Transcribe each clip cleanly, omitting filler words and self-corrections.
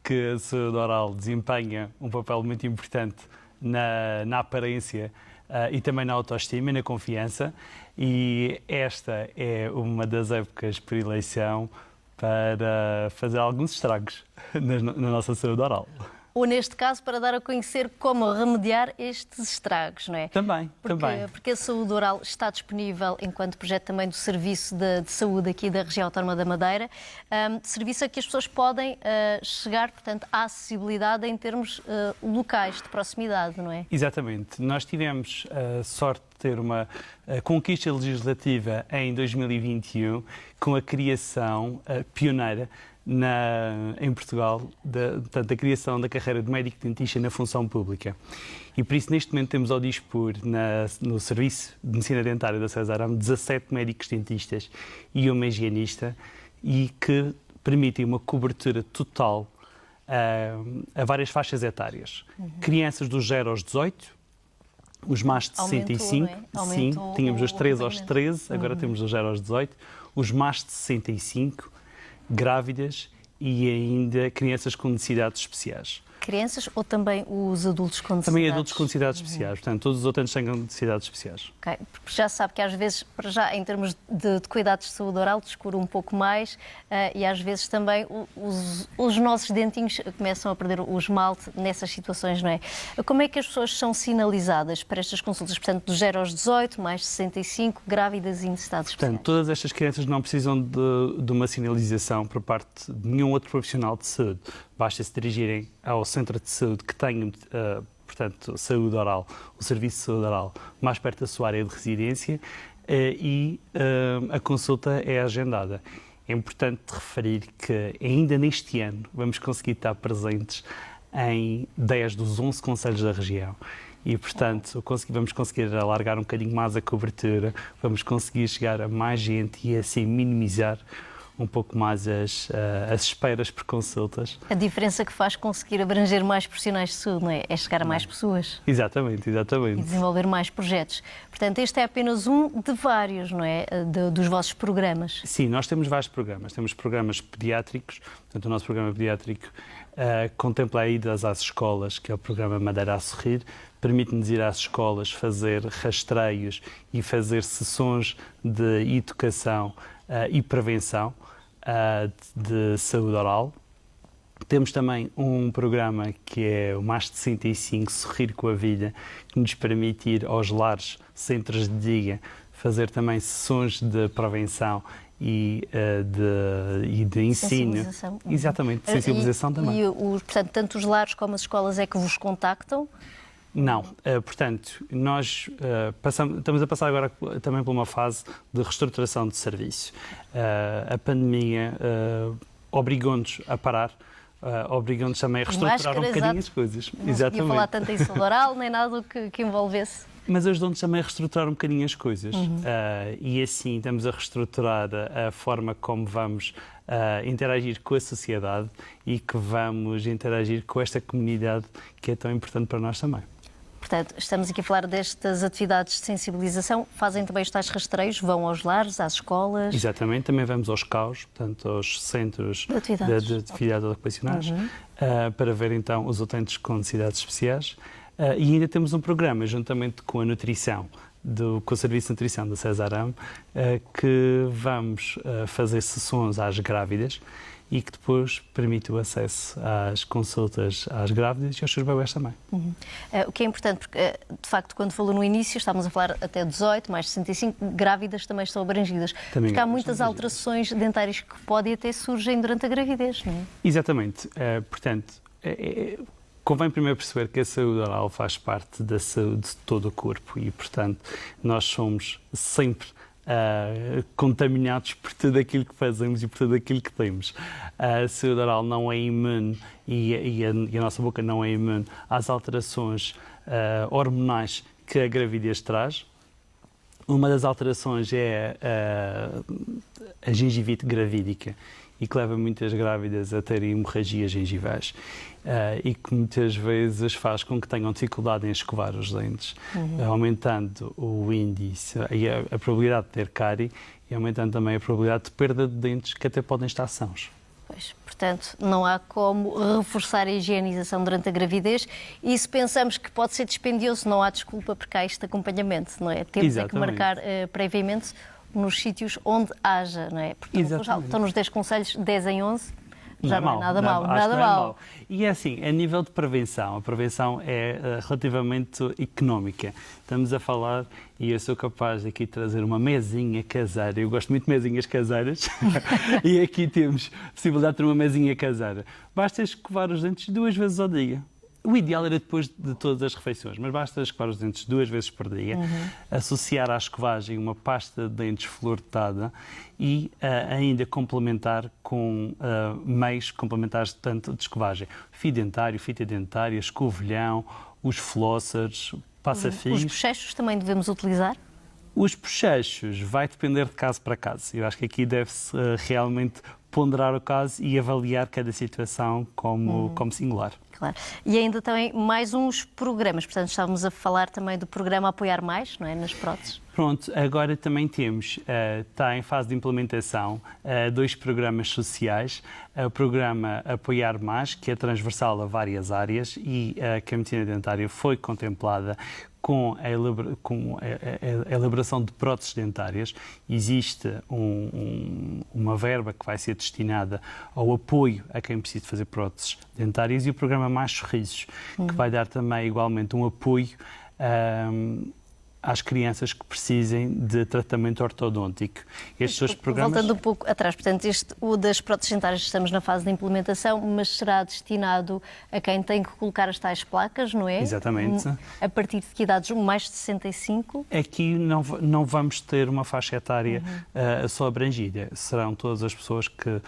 que a saúde oral desempenha um papel muito importante na aparência e também na autoestima e na confiança, e esta é uma das épocas por eleição para fazer alguns estragos na nossa saúde oral. Ou, neste caso, para dar a conhecer como remediar estes estragos, não é? Também. Porque a saúde oral está disponível enquanto projeto também do Serviço de Saúde aqui da Região Autónoma da Madeira, serviço a que as pessoas podem chegar, portanto, à acessibilidade em termos locais, de proximidade, não é? Exatamente. Nós tivemos a sorte de ter uma conquista legislativa em 2021 com a criação pioneira em Portugal, da criação da carreira de médico-dentista na função pública. E por isso, neste momento, temos ao dispor, no Serviço de Medicina Dentária da César Arame, 17 médicos-dentistas e uma higienista, e que permitem uma cobertura total a várias faixas etárias. Crianças dos 0 aos 18, os mais de 65, sim, tínhamos os 3 aos 13, agora temos os 0 aos 18, os mais de 65, grávidas e ainda crianças com necessidades especiais. Crianças ou também os adultos com necessidades? Também adultos com necessidades especiais, portanto, todos os outros têm necessidades especiais. Ok, porque já sabe que às vezes, para já, em termos de cuidados de saúde oral, descura um pouco mais e às vezes também os nossos dentinhos começam a perder o esmalte nessas situações, não é? Como é que as pessoas são sinalizadas para estas consultas? Portanto, dos 0 aos 18, mais de 65, grávidas e necessidades especiais? Portanto, todas estas crianças não precisam de uma sinalização por parte de nenhum outro profissional de saúde. Basta se dirigirem ao centro de saúde que tenha, portanto, saúde oral, o serviço de saúde oral mais perto da sua área de residência e a consulta é agendada. É importante referir que ainda neste ano vamos conseguir estar presentes em 10 dos 11 concelhos da região. E, portanto, vamos conseguir alargar um bocadinho mais a cobertura, vamos conseguir chegar a mais gente e assim minimizar um pouco mais as esperas por consultas. A diferença que faz conseguir abranger mais profissionais de saúde, não é? É chegar a mais pessoas. Exatamente. E desenvolver mais projetos. Portanto, este é apenas um de vários, não é? Dos vossos programas. Sim, nós temos vários programas. Temos programas pediátricos, portanto, o nosso programa pediátrico contempla a ida às escolas, que é o programa Madeira a Sorrir, permite-nos ir às escolas, fazer rastreios e fazer sessões de educação e prevenção de saúde oral. Temos também um programa que é o Mais de 65, Sorrir com a Vida, que nos permite ir aos lares, centros de dia, fazer também sessões de prevenção e de ensino. Sensibilização. Exatamente, de sensibilização também. Portanto, tanto os lares como as escolas é que vos contactam? Não, portanto, nós estamos a passar agora também por uma fase de reestruturação de serviço. A pandemia obrigou-nos a parar, obrigou-nos também a reestruturar um bocadinho as coisas. Não podia falar tanto em saúde oral, nem nada que envolvesse. Mas ajudou-nos também a reestruturar um bocadinho as coisas. E assim estamos a reestruturar a forma como vamos interagir com a sociedade e que vamos interagir com esta comunidade que é tão importante para nós também. Portanto, estamos aqui a falar destas atividades de sensibilização. Fazem também os tais rastreios? Vão aos lares, às escolas? Exatamente. Também vamos aos CAUs, portanto, aos Centros de Atividades Ocupacionais, para ver, então, os utentes com necessidades especiais. E ainda temos um programa, juntamente com a nutrição, com o Serviço de Nutrição da César Arame, que vamos fazer sessões às grávidas e que depois permite o acesso às consultas às grávidas e aos seus bebés também. O que é importante, porque, de facto, quando falou no início, estávamos a falar até 18, mais de 65, grávidas também estão abrangidas. Também porque há muitas alterações dentárias que podem até surgem durante a gravidez, não é? Exatamente. Portanto, convém primeiro perceber que a saúde oral faz parte da saúde de todo o corpo e, portanto, nós somos sempre contaminados por tudo aquilo que fazemos e por tudo aquilo que temos. A saúde oral não é imune e a nossa boca não é imune às alterações hormonais que a gravidez traz. Uma das alterações é a gengivite gravídica e que leva muitas grávidas a terem hemorragias gengivais e que muitas vezes faz com que tenham dificuldade em escovar os dentes, aumentando o índice e a probabilidade de ter cárie e aumentando também a probabilidade de perda de dentes que até podem estar sãos. Pois, portanto, não há como reforçar a higienização durante a gravidez e se pensamos que pode ser dispendioso, não há desculpa porque há este acompanhamento, não é? Temos é que marcar previamente nos sítios onde haja, não é? Porque estão nos 10 conselhos, 10 em 11, já não é nada mau, nada mau. E é assim, a nível de prevenção, a prevenção é relativamente económica. Estamos a falar, e eu sou capaz de aqui trazer uma mesinha caseira, eu gosto muito de mesinhas caseiras, e aqui temos a possibilidade de ter uma mesinha caseira. Basta escovar os dentes 2 vezes ao dia. O ideal era depois de todas as refeições, mas basta escovar os dentes 2 vezes por dia, associar à escovagem uma pasta de dentes fluoretada e ainda complementar com meios complementares tanto de escovagem. Fio dentário, fita dentária, escovilhão, os flossers, passa-fios. Os bochechos também devemos utilizar? Os bochechos vai depender de caso para caso. Eu acho que aqui deve-se realmente ponderar o caso e avaliar cada situação como singular. Claro. E ainda também mais uns programas, portanto estávamos a falar também do programa Apoiar Mais, não é, nas próteses. Pronto, agora também temos, está em fase de implementação, 2 programas sociais. O programa Apoiar Mais, que é transversal a várias áreas e que a medicina dentária foi contemplada com a elaboração de próteses dentárias. Existe uma verba que vai ser destinada ao apoio a quem precisa fazer próteses dentárias e o programa Mais Sorrisos, que vai dar também igualmente um apoio às crianças que precisem de tratamento ortodôntico. Estes 2 programas... Voltando um pouco atrás, portanto, o das próteses dentárias estamos na fase de implementação, mas será destinado a quem tem que colocar as tais placas, não é? Exatamente. A partir de que idades? Mais de 65? Aqui não vamos ter uma faixa etária só abrangida. Serão todas as pessoas que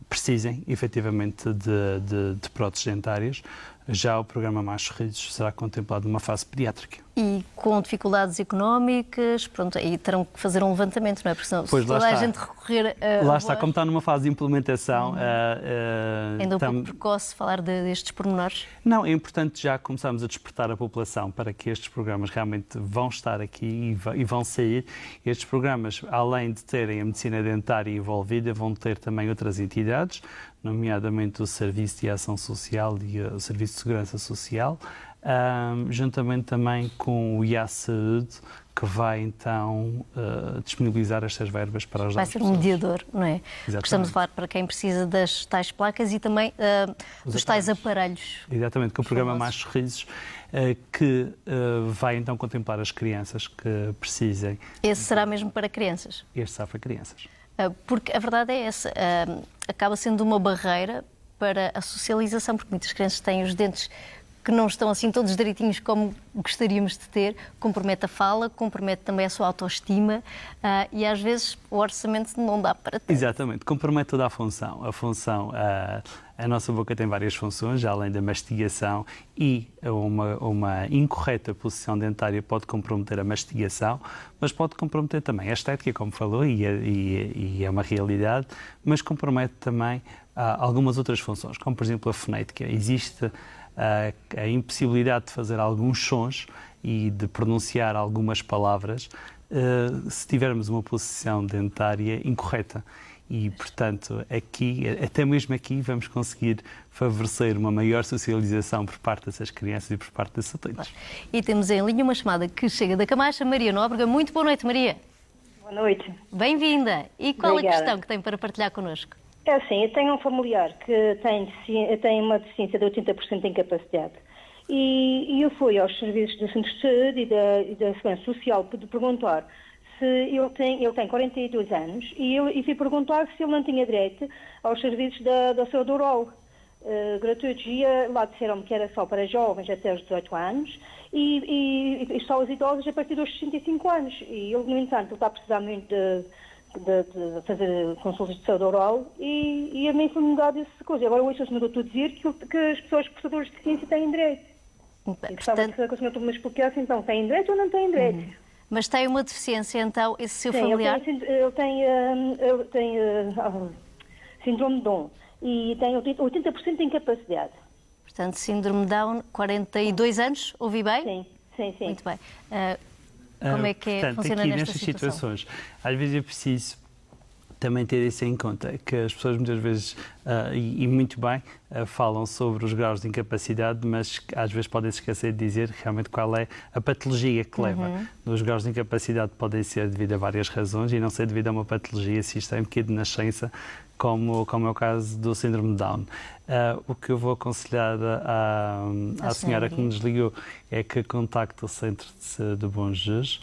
precisem, efetivamente, de próteses dentárias. Já o programa Mais Sorrisos será contemplado numa fase pediátrica. E com dificuldades económicas, pronto, aí terão que fazer um levantamento, não é? Porque senão, se toda a gente recorrer a... Lá está, como está numa fase de implementação... Ainda um pouco precoce falar destes pormenores? Não, é importante já começarmos a despertar a população para que estes programas realmente vão estar aqui e vão sair. Estes programas, além de terem a medicina dentária envolvida, vão ter também outras entidades, nomeadamente o Serviço de Ação Social e o Serviço de Segurança Social, juntamente também com o IA Saúde, que vai então disponibilizar estas verbas para ajudar as pessoas. Vai ser um mediador, não é? Exatamente. Estamos a falar para quem precisa das tais placas e também dos tais aparelhos. Exatamente, com o programa Mais Sorrisos, que vai então contemplar as crianças que precisem. Esse será mesmo para crianças? Este será para crianças. Porque a verdade é essa, acaba sendo uma barreira para a socialização, porque muitas crianças têm os dentes que não estão assim todos direitinhos como gostaríamos de ter, compromete a fala, compromete também a sua autoestima e às vezes o orçamento não dá para ter. Exatamente, compromete toda a função. A nossa boca tem várias funções, além da mastigação, e uma incorreta posição dentária pode comprometer a mastigação, mas pode comprometer também a estética, como falou, e é uma realidade, mas compromete também algumas outras funções, como por exemplo a fonética. Existe a impossibilidade de fazer alguns sons e de pronunciar algumas palavras se tivermos uma posição dentária incorreta. E, portanto, até mesmo aqui, vamos conseguir favorecer uma maior socialização por parte dessas crianças e por parte desses utentes. E temos em linha uma chamada que chega da Camacha, Maria Nóbrega. Muito boa noite, Maria. Boa noite. Bem-vinda. E qual Obrigada. a questão que tem para partilhar connosco? É assim, eu tenho um familiar que tem uma deficiência de 80% de incapacidade. E eu fui aos serviços do Centro de Saúde e da Segurança Social para perguntar se ele tem 42 anos e fui perguntar se ele não tinha direito aos serviços da saúde oral gratuitos. E lá disseram-me que era só para jovens até os 18 anos e só os idosos a partir dos 65 anos. E ele, no entanto, ele está a precisar muito de fazer consultas de saúde oral e a mim foi-me dado essa coisa. Agora hoje o senhor doutor dizer que as pessoas portadoras de deficiência têm direito. E gostava que o senhor me explicasse, então, têm direito ou não têm direito? Mas tem uma deficiência, então, esse seu familiar? Ele tem síndrome de Down e tem 80% de incapacidade. Portanto, síndrome de Down, 42 anos, ouvi bem? Sim. Muito bem. Como é que Portanto, funciona aqui nesta nestas situação? situações, às vezes é preciso também ter isso em conta, que as pessoas muitas vezes, e muito bem, falam sobre os graus de incapacidade, mas às vezes podem se esquecer de dizer realmente qual é a patologia que leva. Os graus de incapacidade podem ser devido a várias razões e não ser devido a uma patologia sistémica de nascença, como é o caso do síndrome de Down. O que eu vou aconselhar à senhora que nos ligou é que contacte o Centro de Bom Jesus,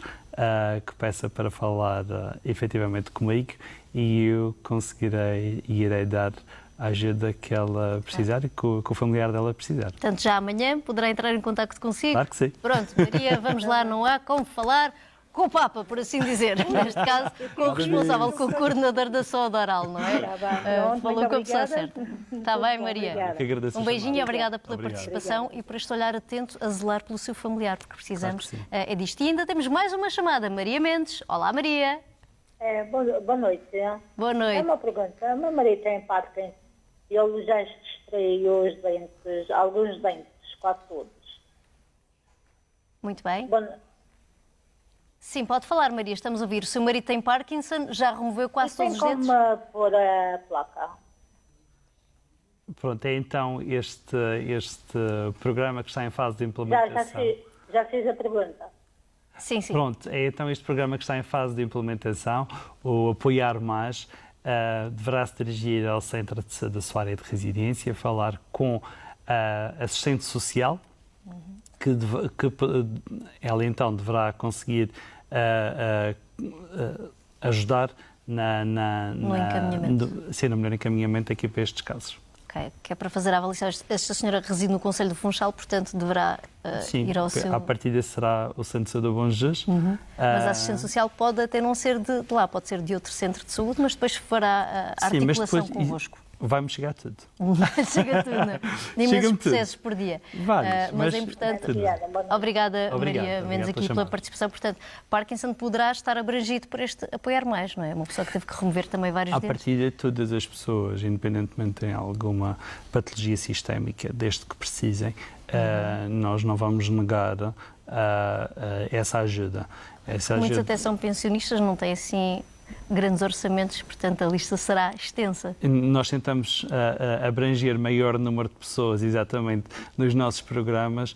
que peça para falar efetivamente comigo, e eu conseguirei e irei dar a ajuda que ela precisar e que o familiar dela precisar. Portanto, já amanhã poderá entrar em contacto consigo? Claro que sim. Pronto, Maria, vamos lá, não há como falar com o Papa, por assim dizer. Neste caso, com o responsável, com o coordenador da saúde oral, não é? Falou com a pessoa certa. Está bem, Maria? Um beijinho e obrigada pela participação e por este olhar atento a zelar pelo seu familiar, porque precisamos é disto. E ainda temos mais uma chamada, Maria Mendes. Olá, Maria. Boa noite. Boa noite. É uma pergunta. Meu marido tem Parkinson. Ele já extraiu os dentes, alguns dentes, quase todos. Muito bem. Sim, pode falar, Maria, estamos a ouvir. O seu marido tem Parkinson, já removeu quase todos os dentes? Tem como pôr a placa? Pronto, é então este programa que está em fase de implementação. Já fiz a pergunta. Sim, sim. Pronto, é então este programa que está em fase de implementação, o Apoiar Mais, deverá se dirigir ao centro da sua área de residência, falar com a assistente social, que ela então deverá conseguir ajudar no melhor encaminhamento aqui para estes casos. Ok, que é para fazer a avaliação. Esta senhora reside no Conselho do Funchal, portanto deverá ir ao seu... Sim, à partida será o Centro de Saúde do Bom Jesus. Mas a assistente social pode até não ser de lá, pode ser de outro centro de saúde, mas depois fará a articulação convosco. Vai-me chegar tudo. Chega tudo, não é? Imensos processos por dia. Vários, mas é importante. Obrigada, Maria Mendes, aqui pela participação. Portanto, Parkinson poderá estar abrangido por este Apoiar Mais, não é? Uma pessoa que teve que remover também vários dentes. À partida, todas as pessoas, independentemente de terem alguma patologia sistémica, desde que precisem, nós não vamos negar essa ajuda. Muitos até são pensionistas, não têm assim grandes orçamentos, portanto a lista será extensa. Nós tentamos abranger maior número de pessoas, exatamente, nos nossos programas,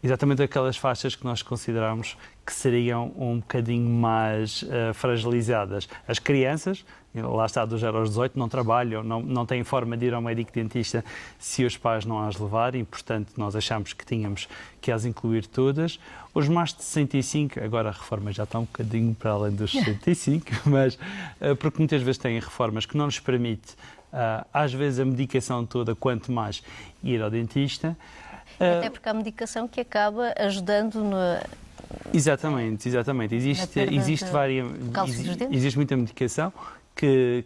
exatamente aquelas faixas que nós consideramos que seriam um bocadinho mais fragilizadas. As crianças, lá está, dos 0 aos 18, não trabalham, não têm forma de ir ao médico-dentista se os pais não as levarem, e, portanto, nós achamos que tínhamos que as incluir todas. Os mais de 65, agora a reforma já está um bocadinho para além dos 65, mas porque muitas vezes têm reformas que não nos permite, às vezes, a medicação toda, quanto mais ir ao dentista. Até porque há medicação que acaba ajudando no... Exatamente. Existe muita medicação que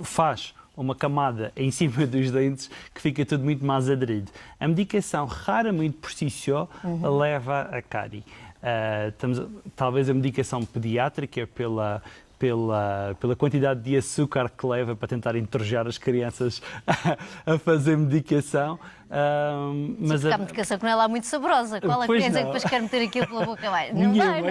faz uma camada em cima dos dentes que fica tudo muito mais aderido. A medicação, raramente por si só, leva a cárie. Talvez a medicação pediátrica, pela quantidade de açúcar que leva para tentar entrojar as crianças a fazer medicação. Mas há medicação que não é lá muito saborosa. Qual a criança que depois quer meter aquilo pela boca? Não vai,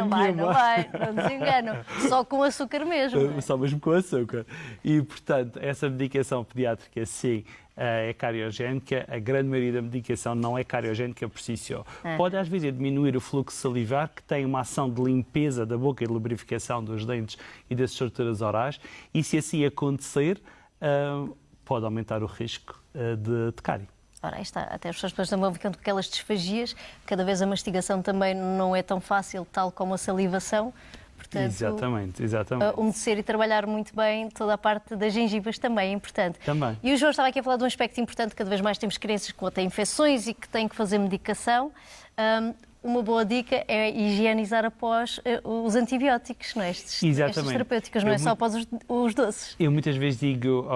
não se enganam. Só com açúcar mesmo. Só mesmo com açúcar. E, portanto, essa medicação pediátrica, sim, é cariogénica. A grande maioria da medicação não é cariogénica por si só. Pode, às vezes, diminuir o fluxo salivar, que tem uma ação de limpeza da boca e de lubrificação dos dentes e das estruturas orais. E, se assim acontecer, pode aumentar o risco de cárie. Ora, aí está. Até as pessoas também ficando com aquelas disfagias. Cada vez a mastigação também não é tão fácil, tal como a salivação. Portanto, exatamente. Umedecer e trabalhar muito bem toda a parte das gengivas também é importante. Também. E o João estava aqui a falar de um aspecto importante. Cada vez mais temos crianças que têm infecções e que têm que fazer medicação. Uma boa dica é higienizar após os antibióticos, não é? Estes terapêuticos, não é só após os doces. Eu muitas vezes digo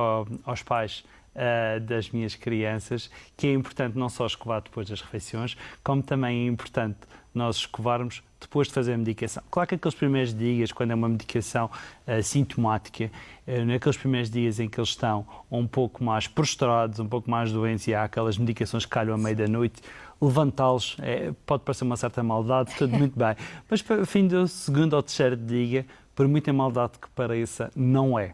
aos pais das minhas crianças que é importante não só escovar depois das refeições, como também é importante nós escovarmos depois de fazer a medicação. Claro que aqueles primeiros dias, quando é uma medicação sintomática, naqueles primeiros dias em que eles estão um pouco mais prostrados, um pouco mais doentes, e há aquelas medicações que calham à meia da noite, levantá-los pode parecer uma certa maldade, tudo muito bem. Mas para o fim do segundo ou terceiro dia, por muita maldade que pareça, não é.